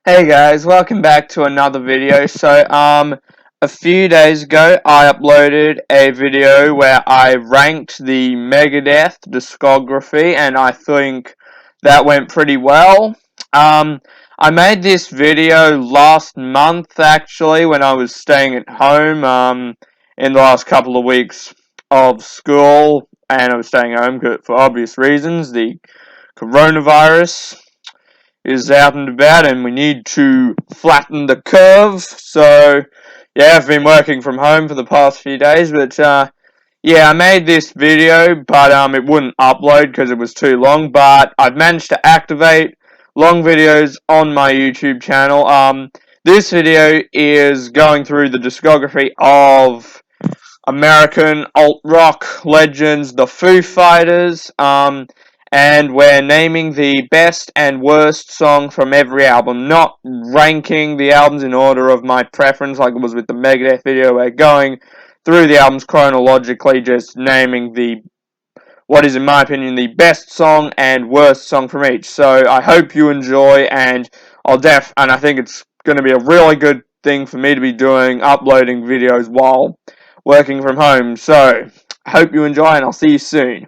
Hey guys, welcome back to another video. A few days ago, I uploaded a video where I ranked the Megadeth discography, and I think that went pretty well. I made this video last month, actually, when I was staying at home, in the last couple of weeks of school, and I was staying home for obvious reasons, the coronavirus is out and about, and we need to flatten the curve. So, yeah, I've been working from home for the past few days, but yeah, I made this video, but it wouldn't upload because it was too long. But I've managed to activate long videos on my YouTube channel. This video is going through the discography of American alt rock legends, the Foo Fighters. And we're naming the best and worst song from every album, not ranking the albums in order of my preference like it was with the Megadeth video. We're going through the albums chronologically, just naming what is in my opinion the best song and worst song from each. So I hope you enjoy, and I think it's going to be a really good thing for me to be doing, uploading videos while working from home. So I hope you enjoy, and I'll see you soon.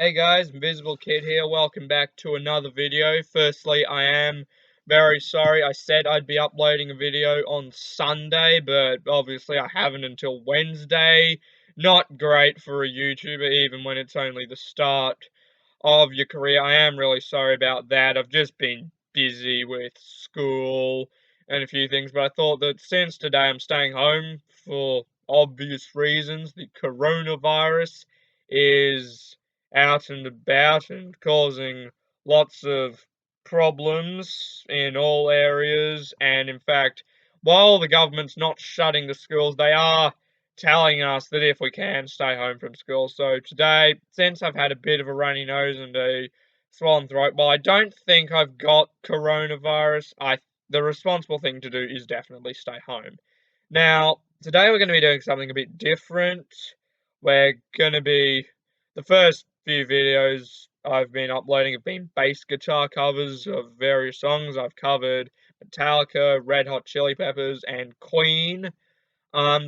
Hey guys, Invisible Kid here. Welcome back to another video. Firstly, I am very sorry. I said I'd be uploading a video on Sunday, but obviously I haven't until Wednesday. Not great for a YouTuber, even when it's only the start of your career. I am really sorry about that. I've just been busy with school and a few things, but I thought that since today I'm staying home for obvious reasons, the coronavirus is out and about and causing lots of problems in all areas. And in fact, while the government's not shutting the schools, they are telling us that if we can, stay home from school. So today, since I've had a bit of a runny nose and a swollen throat, well, I don't think I've got coronavirus. The responsible thing to do is definitely stay home. Now, today we're going to be doing something a bit different. We're going to be the first few videos I've been uploading have been bass guitar covers of various songs. I've covered Metallica, Red Hot Chili Peppers, and Queen.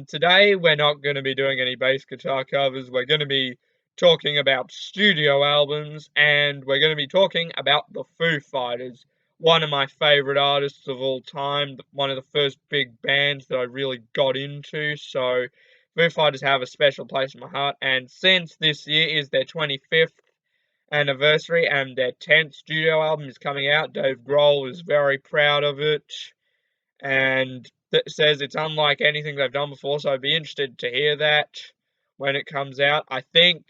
Today we're not going to be doing any bass guitar covers. We're going to be talking about studio albums, and we're going to be talking about the Foo Fighters, one of my favorite artists of all time, one of the first big bands that I really got into. So Foo Fighters have a special place in my heart, and since this year is their 25th anniversary and their 10th studio album is coming out, Dave Grohl is very proud of it, and that says it's unlike anything they've done before, so I'd be interested to hear that when it comes out. I think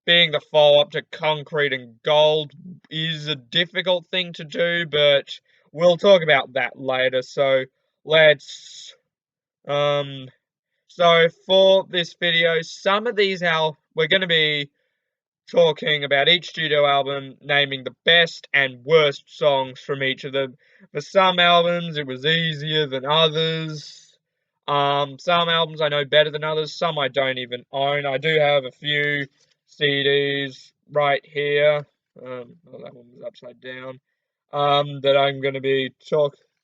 being the follow-up to Concrete and Gold is a difficult thing to do, but we'll talk about that later. So let's so for this video, some of these we're going to be talking about each studio album, naming the best and worst songs from each of them. For some albums, it was easier than others. Some albums I know better than others, some I don't even own. I do have a few CDs right here. Oh, that one was upside down. That I'm going to be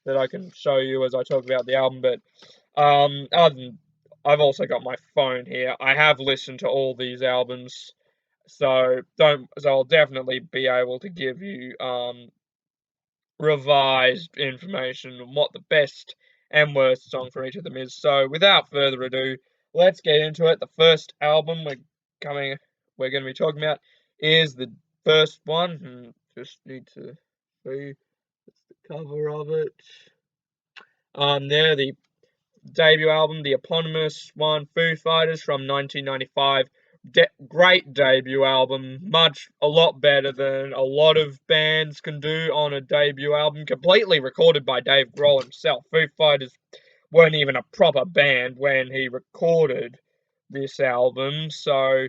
that I can show you as I talk about the album. But other than, I've also got my phone here. I have listened to all these albums, so I'll definitely be able to give you revised information on what the best and worst song for each of them is. So without further ado, let's get into it. The first album we're going to be talking about is the first one. Just need to see the cover of it. There, the debut album, the eponymous one, Foo Fighters from 1995. Great debut album, a lot better than a lot of bands can do on a debut album. Completely recorded by Dave Grohl himself. Foo Fighters weren't even a proper band when he recorded this album, so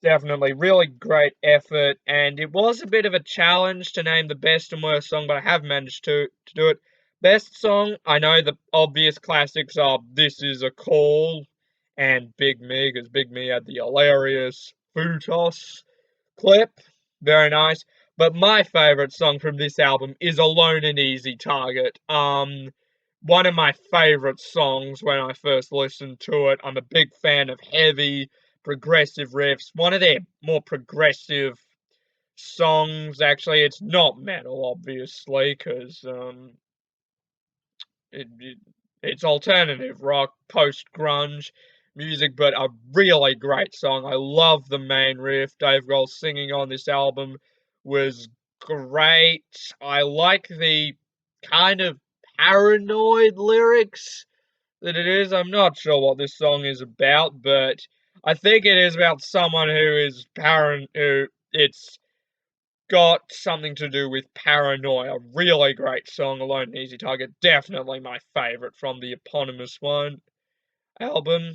definitely really great effort. And it was a bit of a challenge to name the best and worst song, but I have managed to do it. Best song, I know the obvious classics are This Is a Call and Big Me, because Big Me had the hilarious Foo Toss clip. Very nice. But my favorite song from this album is Alone and Easy Target. One of my favorite songs when I first listened to it. I'm a big fan of heavy, progressive riffs. One of their more progressive songs, actually. It's not metal, obviously, because it, it, it's alternative rock, post-grunge music, but a really great song. I love the main riff. Dave Grohl singing on this album was great. I like the kind of paranoid lyrics that it is. I'm not sure what this song is about, but I think it is about someone who is who it's got something to do with paranoia. Really great song, Alone and Easy Target. Definitely my favorite from the eponymous one album.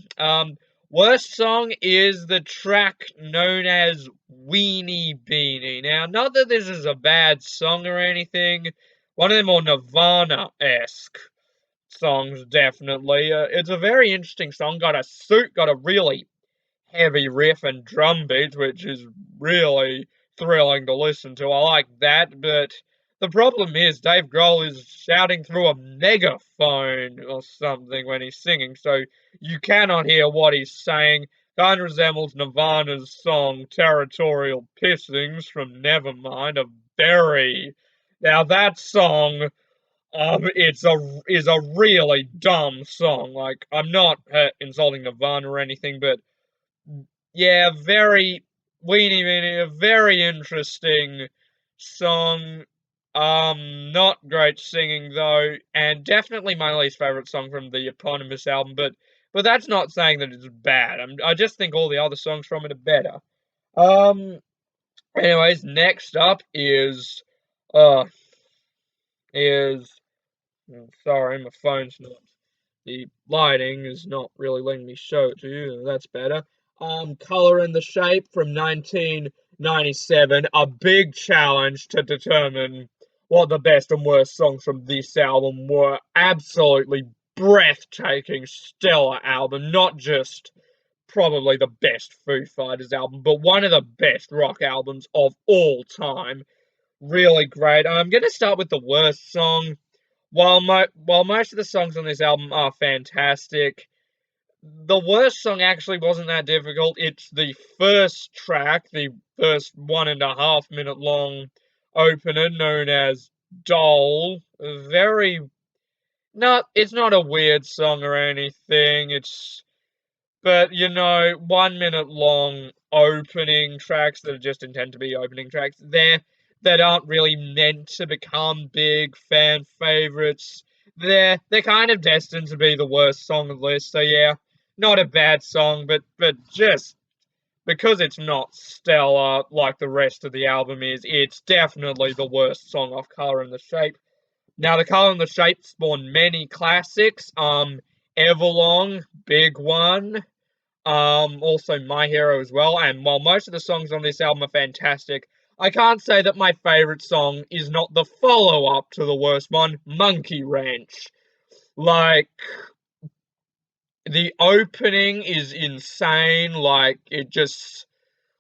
Worst song is the track known as Weenie Beanie. Now, not that this is a bad song or anything. One of the more Nirvana-esque songs, definitely. It's a very interesting song. Got a really heavy riff and drum beats, which is really thrilling to listen to. I like that, but the problem is Dave Grohl is shouting through a megaphone or something when he's singing, so you cannot hear what he's saying. Kind of resembles Nirvana's song Territorial Pissings from Nevermind, a very now that song is a really dumb song. Like I'm not insulting Nirvana or anything, but yeah, very Weenie Weenie, a very interesting song. Not great singing though, and definitely my least favorite song from the eponymous album. But that's not saying that it's bad. I just think all the other songs from it are better. Um. Anyways, next up uh is sorry, my phone's not. The lighting is not really letting me show it to you. That's better. Color and the Shape from 1997. A big challenge to determine what the best and worst songs from this album were. Absolutely breathtaking, stellar album. Not just probably the best Foo Fighters album, but one of the best rock albums of all time. Really great. I'm going to start with the worst song. While most of the songs on this album are fantastic, the worst song actually wasn't that difficult. It's the first track, the first 1.5 minute long opener known as Doll. Very not it's not a weird song or anything. But 1 minute long opening tracks that are just intended to be opening tracks, that aren't really meant to become big fan favorites. They're kind of destined to be the worst song on the list. So yeah, not a bad song, but just because it's not stellar like the rest of the album is, it's definitely the worst song off Color and the Shape. Now, the Color and the Shape spawned many classics. Everlong, big one. Also My Hero as well. And while most of the songs on this album are fantastic, I can't say that my favorite song is not the follow-up to the worst one, Monkey Ranch. Like, the opening is insane. Like the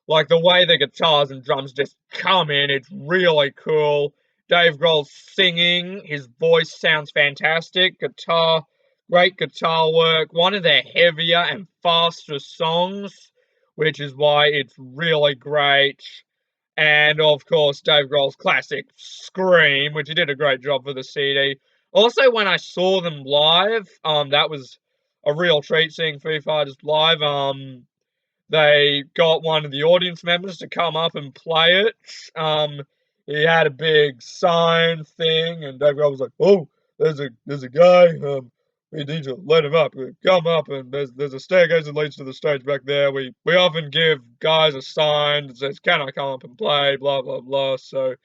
way the guitars and drums just come in, it's really cool. Dave Grohl's singing, his voice sounds fantastic. Great guitar work. One of their heavier and faster songs, which is why it's really great. And of course, Dave Grohl's classic Scream, which he did a great job for the CD. Also, when I saw them live, that was a real treat seeing Foo Fighters live. They got one of the audience members to come up and play it. He had a big sign thing, and Dave Grohl was like, "Oh, there's a guy. We need to let him up. Come up, and there's a staircase that leads to the stage back there. We often give guys a sign that says, 'Can I come up and play?' Blah blah blah." So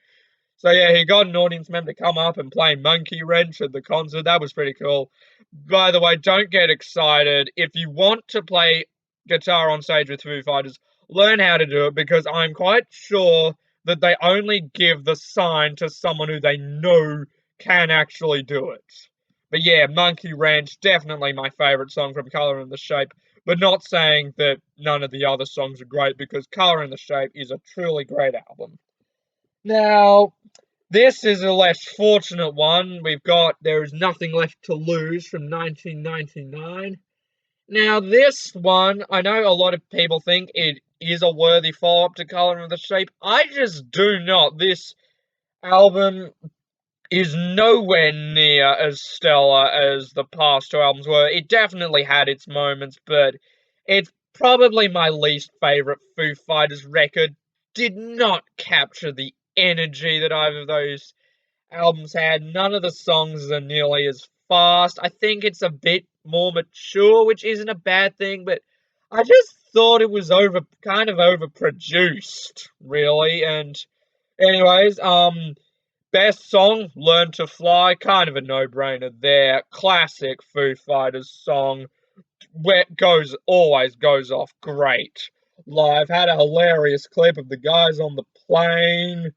yeah, he got an audience member to come up and play Monkey Wrench at the concert. That was pretty cool. By the way, don't get excited. If you want to play guitar on stage with Foo Fighters, learn how to do it, because I'm quite sure that they only give the sign to someone who they know can actually do it. But yeah, Monkey Ranch, definitely my favourite song from Color and the Shape, but not saying that none of the other songs are great, because Color and the Shape is a truly great album. Now, this is a less fortunate one. We've got There Is Nothing Left to Lose from 1999. Now, this one, I know a lot of people think it is a worthy follow-up to Color of the Shape. I just do not. This album is nowhere near as stellar as the past two albums were. It definitely had its moments, but it's probably my least favorite Foo Fighters record. Did not capture the energy that either of those albums had. None of the songs are nearly as fast. I think it's a bit more mature, which isn't a bad thing, but I just thought it was kind of overproduced, really. And anyways, best song, Learn to Fly, kind of a no-brainer there. Classic Foo Fighters song, where it always goes off great. Live, had a hilarious clip of the guys on the plane.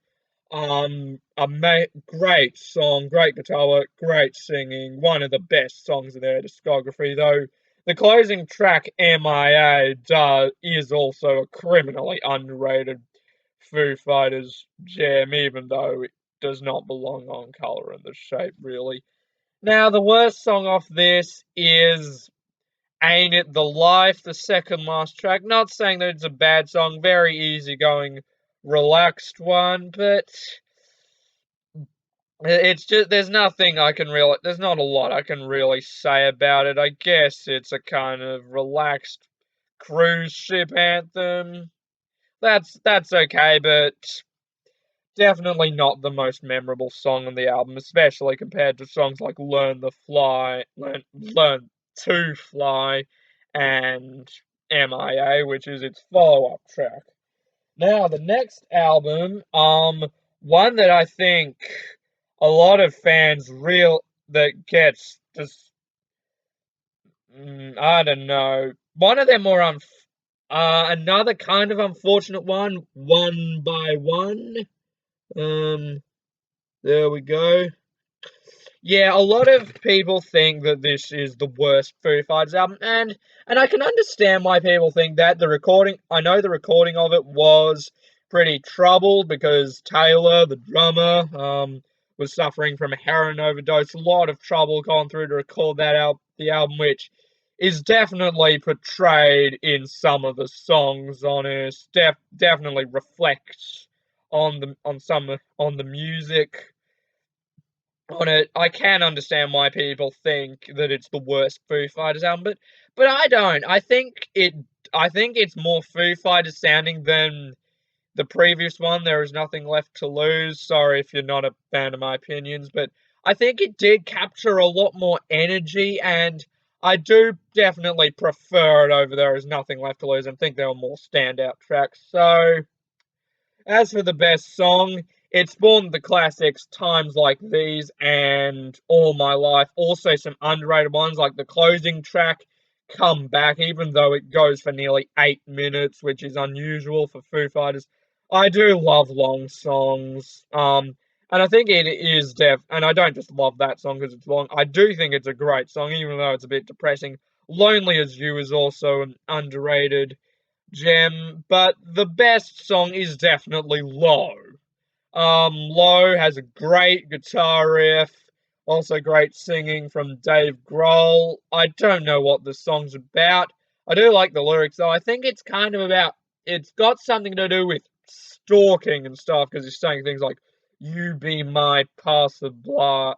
Great song, great guitar work, great singing. One of the best songs in their discography, though. The closing track, MIA, is also a criminally underrated Foo Fighters jam, even though it does not belong on Color and the Shape, really. Now, the worst song off this is Ain't It the Life, the second last track. Not saying that it's a bad song, very easygoing, relaxed one, but it's just there's not a lot I can really say about it. I guess it's a kind of relaxed cruise ship anthem. That's okay, but definitely not the most memorable song on the album, especially compared to songs like Learn to Fly, and MIA, which is its follow-up track. Now, the next album, one that I think a lot of fans that gets just, I don't know, one of their more another kind of unfortunate one, One by One. There we go. Yeah, a lot of people think that this is the worst Foo Fighters album, and I can understand why people think that. I know the recording of it was pretty troubled because Taylor, the drummer, was suffering from a heroin overdose. A lot of trouble going through to record the album, which is definitely portrayed in some of the songs on it. Definitely reflects on the music on it. I can understand why people think that it's the worst Foo Fighters album, but I don't. I think it's more Foo Fighters sounding than the previous one. There is Nothing Left to Lose. Sorry if you're not a fan of my opinions, but I think it did capture a lot more energy, and I do definitely prefer it over There Is Nothing Left to Lose and think there were more standout tracks. So as for the best song, it spawned the classics Times Like These and All My Life. Also, some underrated ones like the closing track, Come Back, even though it goes for nearly 8 minutes, which is unusual for Foo Fighters. I do love long songs. And I think it is and I don't just love that song because it's long. I do think it's a great song, even though it's a bit depressing. Lonely as You is also an underrated gem, but the best song is definitely Low. Low has a great guitar riff, also great singing from Dave Grohl. I don't know what the song's about. I do like the lyrics though. I think it's got something to do with stalking and stuff because he's saying things like, "You be my passerby, blah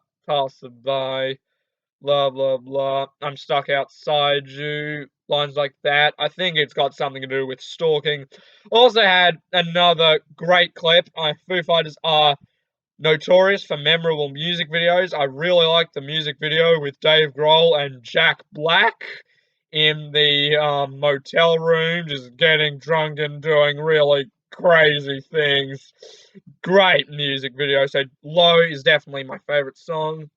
blah blah. I'm stuck outside you." Lines like that. I think it's got something to do with stalking. Also had another great clip. Foo Fighters are notorious for memorable music videos. I really like the music video with Dave Grohl and Jack Black in the motel room, just getting drunk and doing really crazy things. Great music video. So Low is definitely my favorite song.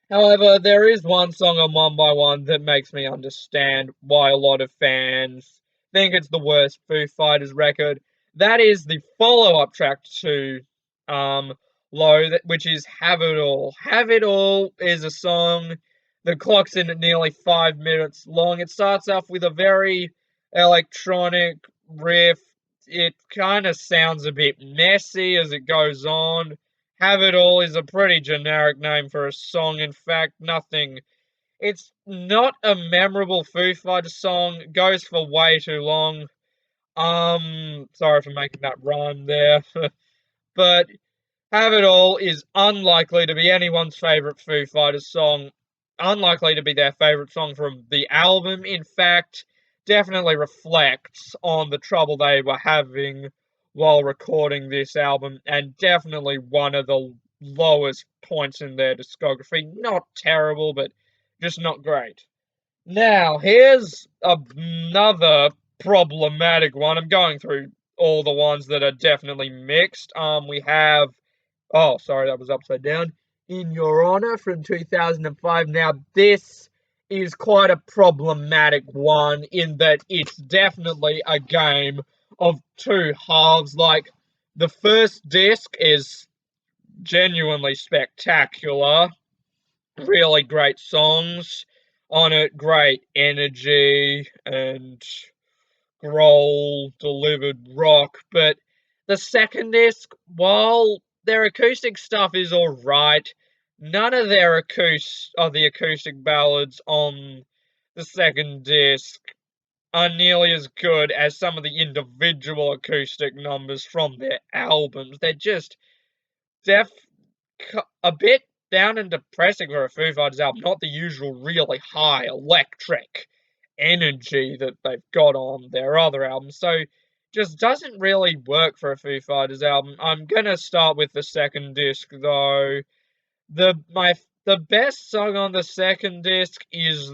However, there is one song on One by One that makes me understand why a lot of fans think it's the worst Foo Fighters record. That is the follow-up track to Low, which is Have It All. Have It All is a song that clocks in at nearly 5 minutes long. It starts off with a very electronic riff, it kind of sounds a bit messy as it goes on. Have It All is a pretty generic name for a song. In fact, nothing. It's not a memorable Foo Fighters song. It goes for way too long. Sorry for making that rhyme there. But Have It All is unlikely to be anyone's favourite Foo Fighters song. Unlikely to be their favourite song from the album. In fact, definitely reflects on the trouble they were having while recording this album, and definitely one of the lowest points in their discography. Not terrible, but just not great. Now, here's another problematic one. I'm going through all the ones that are definitely mixed. We have, oh, sorry, that was upside down. In Your Honor from 2005. Now, this is quite a problematic one in that it's definitely a game of two halves. Like, the first disc is genuinely spectacular, really great songs on it, great energy, and Grohl delivered rock. But the second disc, while their acoustic stuff is alright, none of the acoustic ballads on the second disc are nearly as good as some of the individual acoustic numbers from their albums. They're just def a bit down and depressing for a Foo Fighters album, not the usual really high electric energy that they've got on their other albums. So just doesn't really work for a Foo Fighters album. I'm gonna start with the second disc though. The best song on the second disc is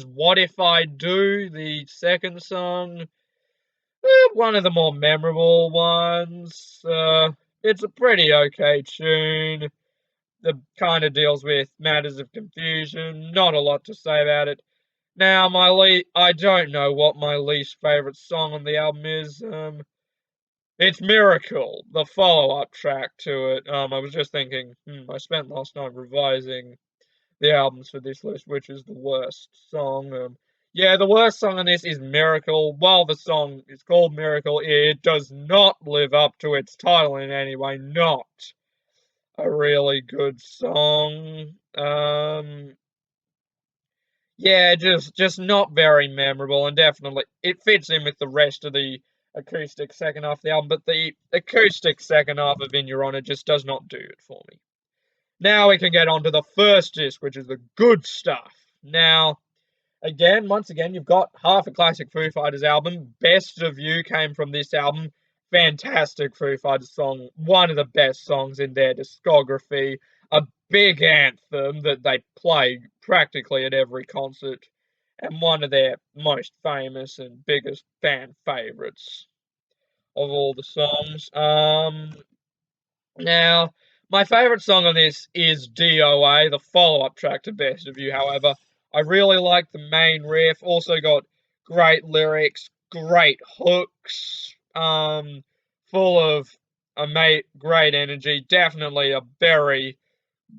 What If I Do, the second song. One of the more memorable ones. It's a pretty okay tune. The kind of deals with matters of confusion. Not a lot to say about it. Now, I don't know what my least favorite song on the album is. It's Miracle, the follow-up track to it. I was just thinking, I spent last night revising the albums for this list, which is the worst song. Yeah, the worst song on this is Miracle. While the song is called Miracle, it does not live up to its title in any way. Not a really good song. Yeah, just not very memorable, and definitely it fits in with the rest of the acoustic second half of the album, but the acoustic second half of In Your Honor just does not do it for me. Now we can get on to the first disc, which is the good stuff. Now, once again, you've got half a classic Foo Fighters album. Best of You came from this album. Fantastic Foo Fighters song. One of the best songs in their discography. A big anthem that they play practically at every concert. And one of their most famous and biggest fan favorites of all the songs. Now, my favourite song on this is DOA, the follow-up track to Best of You, however. I really like the main riff, also got great lyrics, great hooks, full of great energy, definitely a very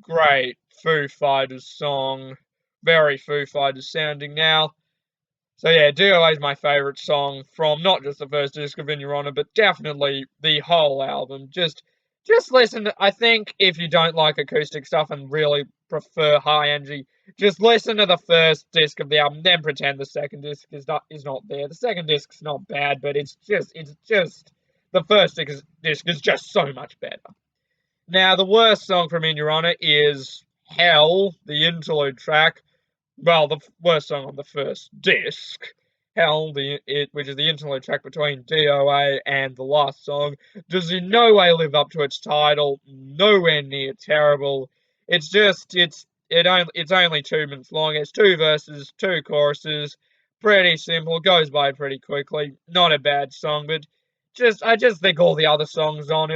great Foo Fighters song, very Foo Fighters sounding now. So yeah, DOA is my favourite song from not just the first disc of In Your Honor, but definitely the whole album. Just listen to, I think if you don't like acoustic stuff and really prefer high energy, just listen to the first disc of the album, then pretend the second disc is not there. The second disc's not bad, but it's just the first disc is just so much better. Now the worst song from In Your Honor is Hell, the interlude track. Well, the worst song on the first disc, Hell, which is the interlude track between DOA and the last song, does in no way live up to its title. Nowhere near terrible. It's only 2 minutes long. It's 2 verses, 2 choruses. Pretty simple. Goes by pretty quickly. Not a bad song, but I just think all the other songs on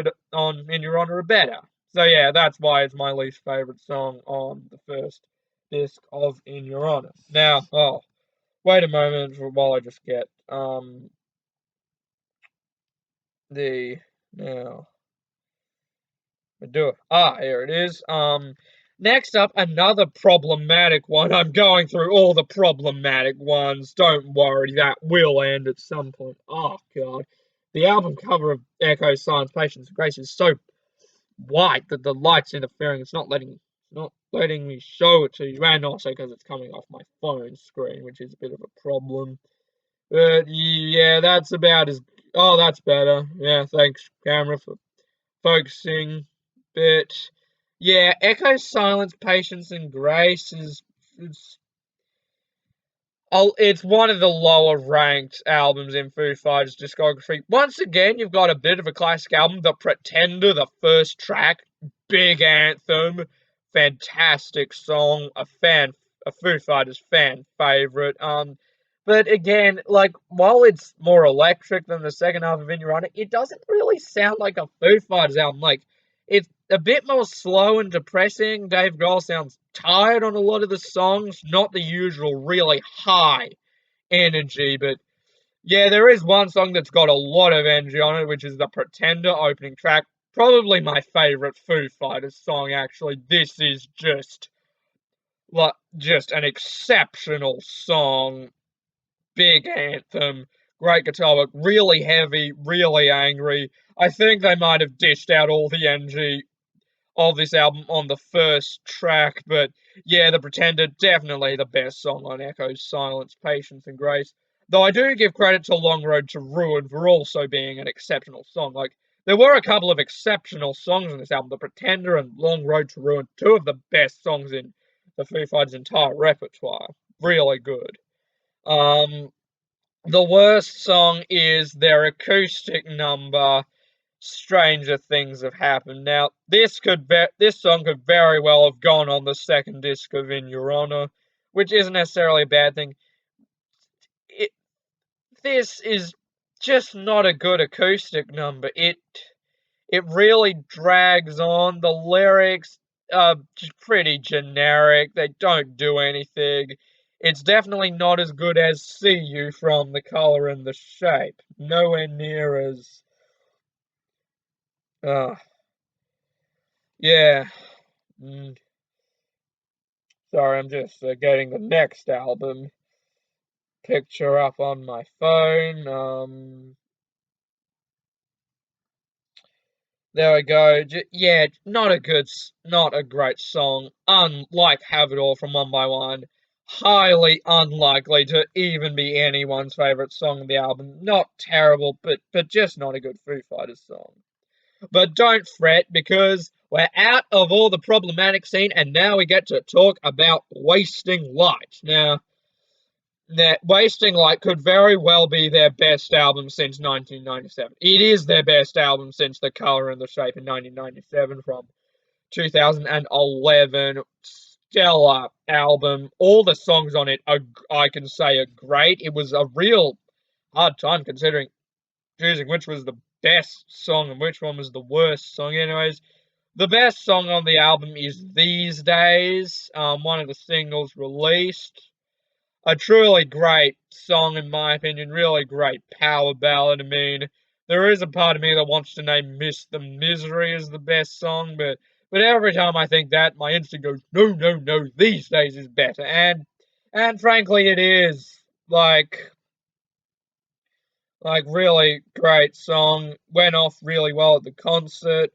In Your Honor are better. So yeah, that's why it's my least favorite song on the first disc of In Your Honor. Now, wait a moment while I just get the now I do it. Here it is. Next up, another problematic one. I'm going through all the problematic ones. Don't worry, that will end at some point. Oh god. the album cover of Echo's Silence, Patience, and Grace is so white that the light's interfering. It's not letting me show it to you, and also because it's coming off my phone screen, which is a bit of a problem. But yeah, that's about as. Oh, that's better. Yeah, thanks, camera, for focusing. But yeah, Echo's Silence, Patience, and Grace is. It's one of the lower ranked albums in Foo Fighters' discography. Once again, you've got a bit of a classic album, The Pretender, the first track, big anthem, fantastic song, a Foo Fighters fan favorite. But again, like while it's more electric than the second half of In Your Honor, it doesn't really sound like a Foo Fighters album. Like it's a bit more slow and depressing. Dave Grohl sounds tired on a lot of the songs, not the usual really high energy, but yeah, there is one song that's got a lot of energy on it, which is the Pretender opening track. Probably my favorite Foo Fighters song, actually. This is just an exceptional song, big anthem, great guitar work, really heavy, really angry. I think they might have dished out all the energy of this album on the first track, but yeah, The Pretender, definitely the best song on Echo's Silence, Patience, and Grace. Though I do give credit to Long Road to Ruin for also being an exceptional song. Like, there were a couple of exceptional songs on this album, The Pretender and Long Road to Ruin, two of the best songs in the Foo Fighters' entire repertoire. Really good. Um, the worst song is their acoustic number, Stranger Things Have Happened. Now, this song could very well have gone on the second disc of In Your Honor, which isn't necessarily a bad thing. It, this is just not a good acoustic number. It really drags on. The lyrics are pretty generic. They don't do anything. It's definitely not as good as See You from The Color and the Shape. Nowhere near as. Uh, yeah. Mm. Sorry, I'm just getting the next album picture up on my phone. There we go. Yeah, not a great song. Unlike Have It All from One by One, highly unlikely to even be anyone's favorite song of the album. Not terrible, but just not a good Foo Fighters song. But don't fret, because we're out of all the problematic scene, and now we get to talk about Wasting Light. Now, Wasting Light could very well be their best album since 1997. It is their best album since The Color and the Shape in 1997 from 2011. Stellar album. All the songs on it, I can say, are great. It was a real hard time considering choosing which was the best song and which one was the worst song. Anyways, the best song on the album is These Days, one of the singles released. A truly great song, in my opinion, really great power ballad. I mean, there is a part of me that wants to name Miss the Misery as the best song, but every time I think that, my instinct goes, no, no, no, These Days is better. And frankly, it is. Like really great song. Went off really well at the concert.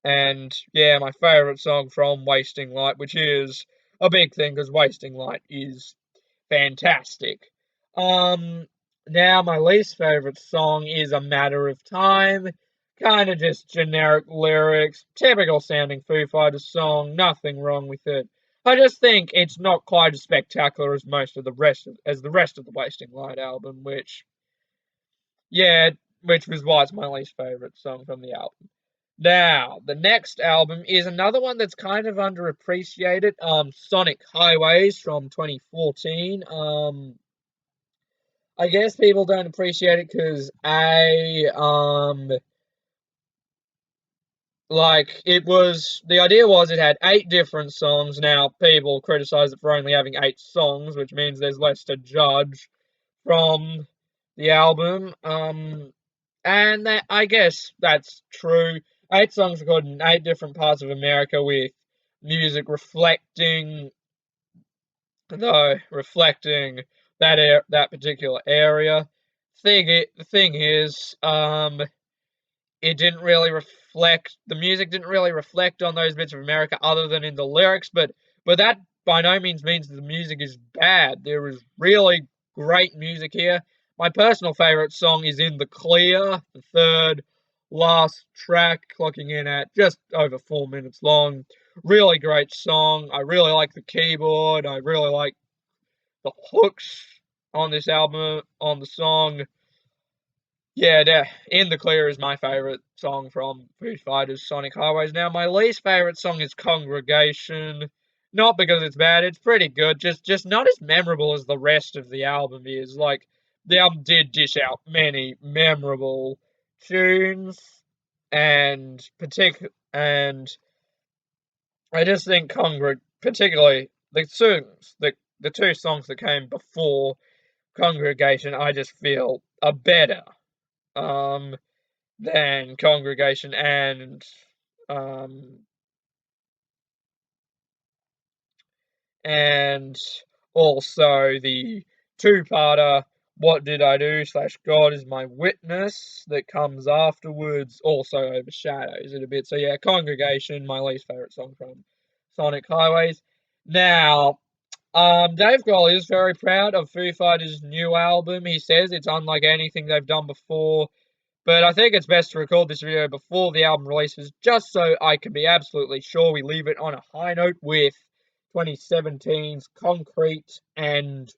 And yeah, my favorite song from Wasting Light, which is a big thing because Wasting Light is fantastic. Um, Now my least favorite song is A Matter of Time. Kind of just generic lyrics, typical sounding Foo Fighters song, nothing wrong with it. I just think it's not quite as spectacular as the rest of the Wasting Light album, yeah, which was why it's my least favorite song from the album. Now, the next album is another one that's kind of underappreciated. Sonic Highways from 2014. I guess people don't appreciate it because the idea was it had 8 different songs. Now people criticize it for only having 8 songs, which means there's less to judge from the album. And I guess that's true. 8 songs recorded in 8 different parts of America with music reflecting that particular area. The thing is, it didn't really reflect the music didn't really reflect on those bits of America other than in the lyrics, but that by no means means that the music is bad. There is really great music here. My personal favorite song is In the Clear, the third last track, clocking in at just over 4 minutes long. Really great song. I really like the keyboard. I really like the hooks on this album, on the song. Yeah, In the Clear is my favorite song from Foo Fighters' Sonic Highways. Now, my least favorite song is Congregation. Not because it's bad, it's pretty good, just not as memorable as the rest of the album is. Like, the album did dish out many memorable tunes, and I just think particularly the two songs that came before Congregation, I just feel are better. Um, than Congregation um, and also the two-parter What Did I Do slash God Is My Witness that comes afterwards also overshadows it a bit. So yeah, Congregation, my least favourite song from Sonic Highways. Now, Dave Grohl is very proud of Foo Fighters' new album. He says it's unlike anything they've done before. But I think it's best to record this video before the album releases, just so I can be absolutely sure we leave it on a high note with 2017's Concrete and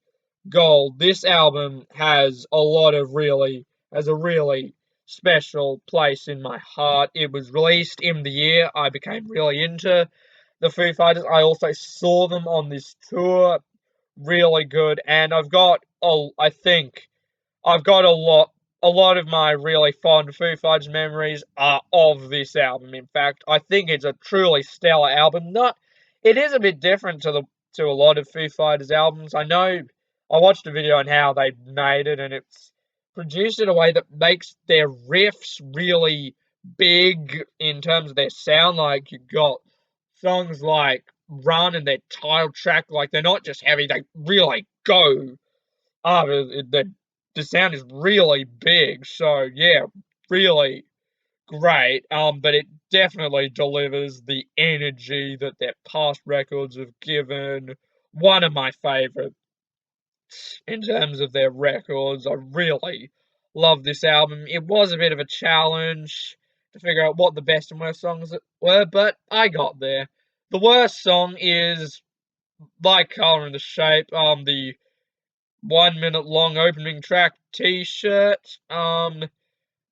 Gold. This album has a really special place in my heart. It was released in the year I became really into the Foo Fighters. I also saw them on this tour, really good, and I think I've got a lot of my really fond Foo Fighters memories are of this album. In fact, I think it's a truly stellar album. It is a bit different to a lot of Foo Fighters albums. I know I watched a video on how they made it, and it's produced in a way that makes their riffs really big in terms of their sound. Like you got songs like Run and their title track, like they're not just heavy; they really go. The sound is really big, so yeah, really great. But it definitely delivers the energy that their past records have given. One of my favorites in terms of their records. I really love this album. It was a bit of a challenge to figure out what the best and worst songs were, but I got there. The worst song is Like Color and the Shape, the 1 minute long opening track T-shirt.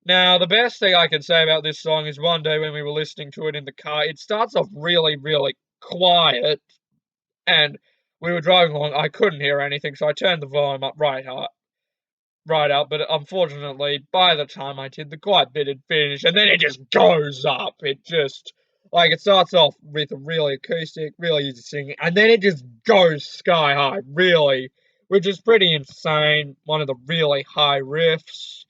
Now the best thing I can say about this song is one day when we were listening to it in the car, it starts off really, really quiet, and we were driving along. I couldn't hear anything, so I turned the volume up right up. But unfortunately, by the time I did, the quiet bit had finished, and then it just goes up. It just it starts off with a really acoustic, really easy singing, and then it just goes sky high, really, which is pretty insane. One of the really high riffs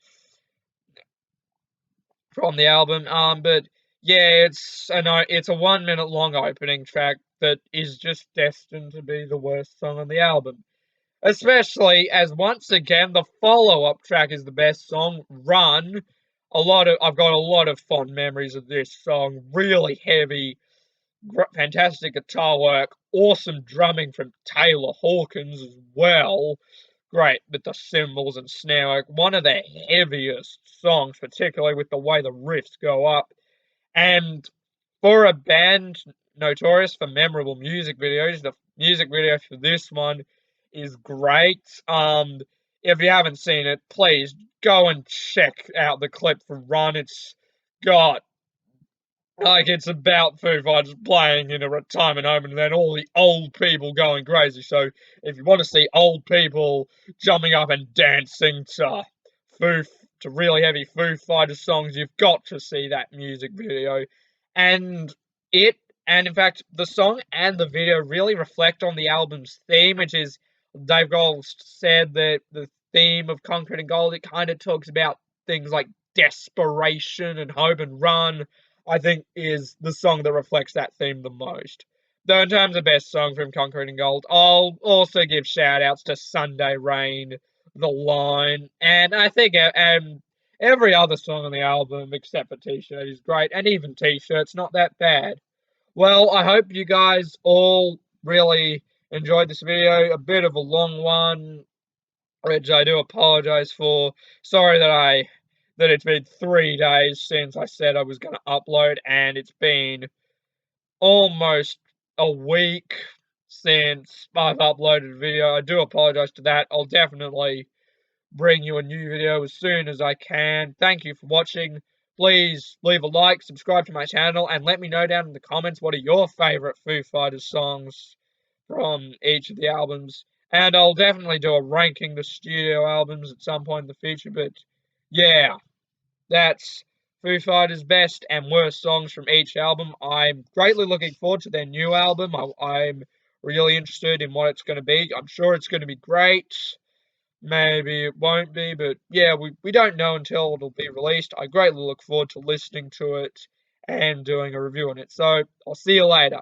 from the album. But yeah, it's a 1 minute long opening track that is just destined to be the worst song on the album. Especially as once again the follow-up track is the best song, Run. I've got a lot of fond memories of this song. Really heavy, fantastic guitar work, awesome drumming from Taylor Hawkins as well. Great with the cymbals and snare work. One of the heaviest songs, particularly with the way the riffs go up. And for a band notorious for memorable music videos, the music video for this one is great. If you haven't seen it, please go and check out the clip for Run. Got it's about Foo Fighters playing in a retirement home and then all the old people going crazy. So if you want to see old people jumping up and dancing Foo to really heavy Foo Fighters songs, you've got to see that music video. And it and in fact the song and the video really reflect on the album's theme, which is Dave Grohl said that the theme of Concrete and Gold, it kind of talks about things like desperation and hope, and Run I think is the song that reflects that theme the most. Though in terms of best song from Concrete and Gold, I'll also give shout outs to Sunday Rain, The Line, and I think every other song on the album except for T-Shirt is great, and even T-Shirt's not that bad. Well, I hope you guys all really enjoyed this video. A bit of a long one, which I do apologize for. Sorry that it's been 3 days since I said I was going to upload, and it's been almost a week since I've uploaded a video. I do apologize to that. I'll definitely bring you a new video as soon as I can. Thank you for watching. Please leave a like, subscribe to my channel, and let me know down in the comments what are your favorite Foo Fighters songs from each of the albums. And I'll definitely do a ranking the studio albums at some point in the future. But yeah, that's Foo Fighters' best and worst songs from each album. I'm greatly looking forward to their new album. I'm really interested in what it's going to be. I'm sure it's going to be great. Maybe it won't be, but yeah, we don't know until it'll be released. I greatly look forward to listening to it and doing a review on it. So I'll see you later.